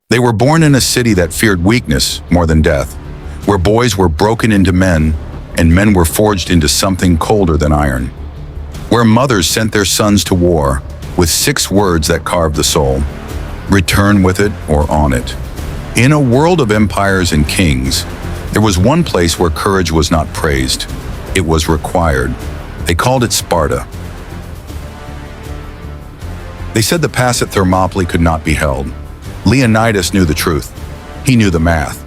They were born in a city that feared weakness more than death, where boys were broken into men and men were forged into something colder than iron, where mothers sent their sons to war with 6 words that carved the soul: return with it or on it. In a world of empires and kings, there was one place where courage was not praised. It was required. They called it Sparta. They said the pass at Thermopylae could not be held. Leonidas knew the truth. He knew the math.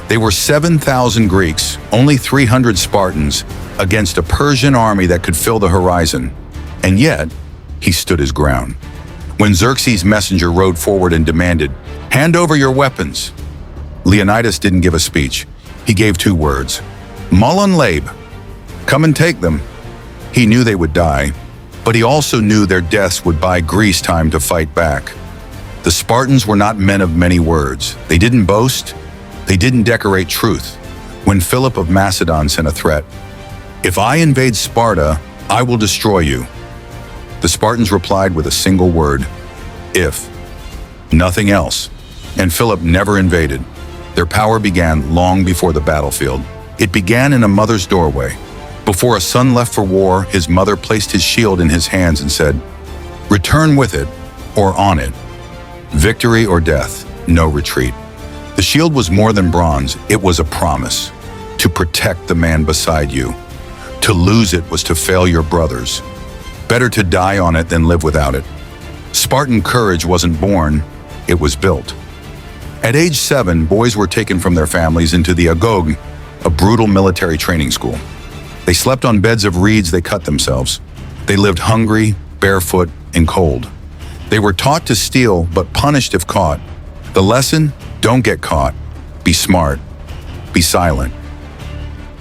They were 7,000 Greeks, only 300 Spartans, against a Persian army that could fill the horizon. And yet, he stood his ground. When Xerxes' messenger rode forward and demanded, "Hand over your weapons," Leonidas didn't give a speech. He gave 2 words: Mullen Labe, come and take them. He knew they would die, but he also knew their deaths would buy Greece time to fight back. The Spartans were not men of many words. They didn't boast. They didn't decorate truth. When Philip of Macedon sent a threat, "If I invade Sparta, I will destroy you," the Spartans replied with a single word: if. Nothing else. And Philip never invaded. Their power began long before the battlefield. It began in a mother's doorway. Before a son left for war, his mother placed his shield in his hands and said, "Return with it or on it. Victory or death, no retreat." The shield was more than bronze. It was a promise to protect the man beside you. To lose it was to fail your brothers. Better to die on it than live without it. Spartan courage wasn't born, it was built. At age 7, boys were taken from their families into the Agog, a brutal military training school. They slept on beds of reeds they cut themselves. They lived hungry, barefoot, and cold. They were taught to steal, but punished if caught. The lesson: don't get caught. Be smart. Be silent.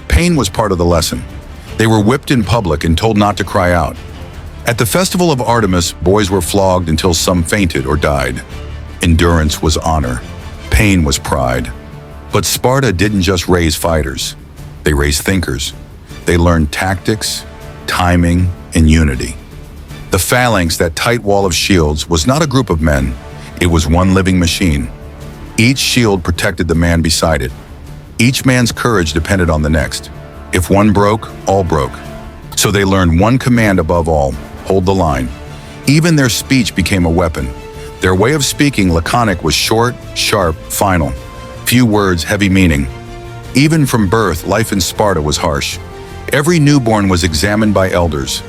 Pain was part of the lesson. They were whipped in public and told not to cry out. At the festival of Artemis, boys were flogged until some fainted or died. Endurance was honor. Pain was pride. But Sparta didn't just raise fighters. They raised thinkers. They learned tactics, timing, and unity. The phalanx, that tight wall of shields, was not a group of men. It was one living machine. Each shield protected the man beside it. Each man's courage depended on the next. If one broke, all broke. So they learned one command above all: hold the line. Even their speech became a weapon. Their way of speaking, laconic, was short, sharp, final. Few words, heavy meaning. Even from birth, life in Sparta was harsh. Every newborn was examined by elders.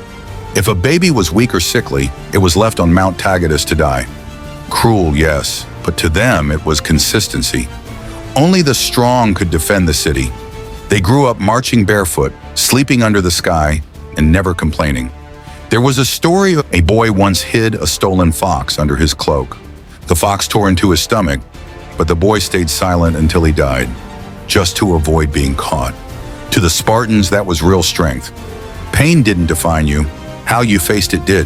If a baby was weak or sickly, it was left on Mount Taygetus to die. Cruel, yes, but to them it was consistency. Only the strong could defend the city. They grew up marching barefoot, sleeping under the sky, and never complaining. There was a story of a boy once hid a stolen fox under his cloak. The fox tore into his stomach, but the boy stayed silent until he died, just to avoid being caught. To the Spartans, that was real strength. Pain didn't define you. How you faced it did.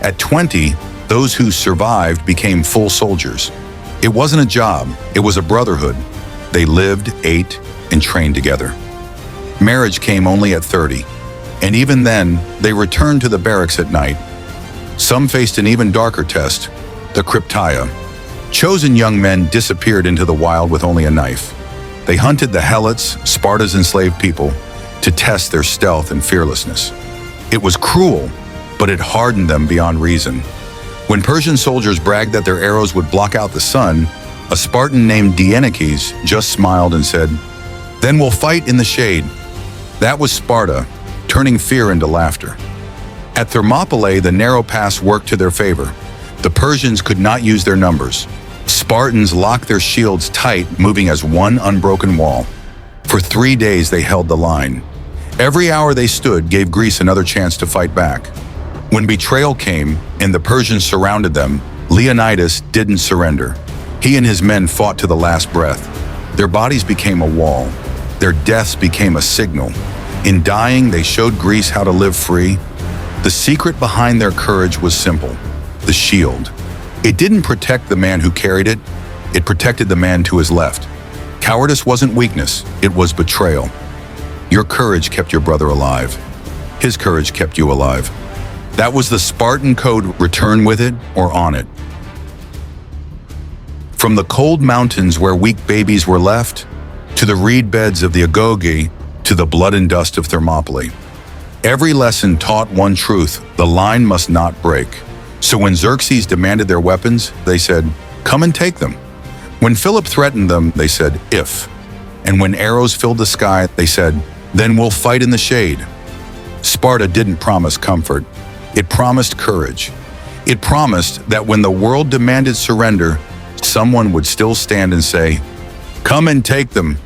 At 20, those who survived became full soldiers. It wasn't a job, it was a brotherhood. They lived, ate, and trained together. Marriage came only at 30, and even then, they returned to the barracks at night. Some faced an even darker test, the Cryptia. Chosen young men disappeared into the wild with only a knife. They hunted the helots, Sparta's enslaved people, to test their stealth and fearlessness. It was cruel, but it hardened them beyond reason. When Persian soldiers bragged that their arrows would block out the sun, a Spartan named Dienekes just smiled and said, "Then we'll fight in the shade." That was Sparta, turning fear into laughter. At Thermopylae, the narrow pass worked to their favor. The Persians could not use their numbers. Spartans locked their shields tight, moving as one unbroken wall. For 3 days, they held the line. Every hour they stood gave Greece another chance to fight back. When betrayal came and the Persians surrounded them, Leonidas didn't surrender. He and his men fought to the last breath. Their bodies became a wall. Their deaths became a signal. In dying, they showed Greece how to live free. The secret behind their courage was simple: the shield. It didn't protect the man who carried it, it protected the man to his left. Cowardice wasn't weakness, it was betrayal. Your courage kept your brother alive. His courage kept you alive. That was the Spartan code: return with it or on it. From the cold mountains where weak babies were left, to the reed beds of the Agoge, to the blood and dust of Thermopylae. Every lesson taught one truth: the line must not break. So when Xerxes demanded their weapons, they said, "Come and take them." When Philip threatened them, they said, "If." And when arrows filled the sky, they said, "Then we'll fight in the shade." Sparta didn't promise comfort. It promised courage. It promised that when the world demanded surrender, someone would still stand and say, "Come and take them."